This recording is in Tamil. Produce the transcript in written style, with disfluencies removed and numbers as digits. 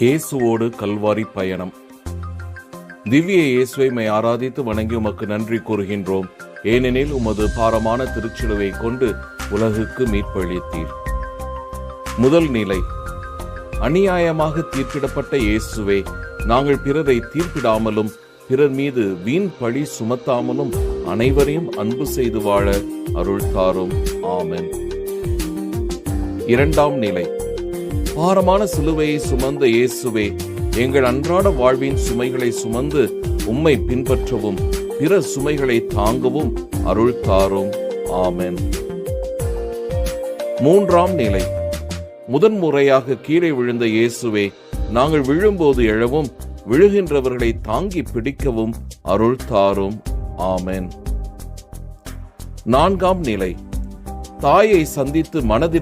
இயேசுவோடு கல்வாரி பயணம். திவ்ய இயேசுவை ஆராதித்து வணங்கி உமக்கு நன்றி கூறுகின்றோம். ஏனெனில் உமது பாரமான திருச்சிலுவை கொண்டு உலகுக்கு மீட்பளித்தீர். முதல் நிலை, அநியாயமாக தீர்ப்பிடப்பட்ட இயேசுவே, நாங்கள் பிறரை தீர்ப்பிடாமலும் பிறர் மீது வீண் பழி சுமத்தாமலும் அனைவரையும் அன்பு செய்து வாழ அருள் தாரும். ஆமென். இரண்டாம் நிலை, பாரமான சிலுவையை சுமந்த இயேசுவே, எங்கள் அன்றாட வாழ்வின் சுமைகளை சுமந்து உம்மை பின்பற்றவும் பிற சுமைகளை தாங்கவும் அருள் தாரும். ஆமென். மூன்றாம் நிலை, முதன்முறையாக கீழே விழுந்த இயேசுவே, நாங்கள் விழும்போது எழவும் விழுகின்றவர்களை தாங்கி பிடிக்கவும் அருள் தாரும். ஆமென். நான்காம் நிலை, தாயை சந்தித்து மனதில்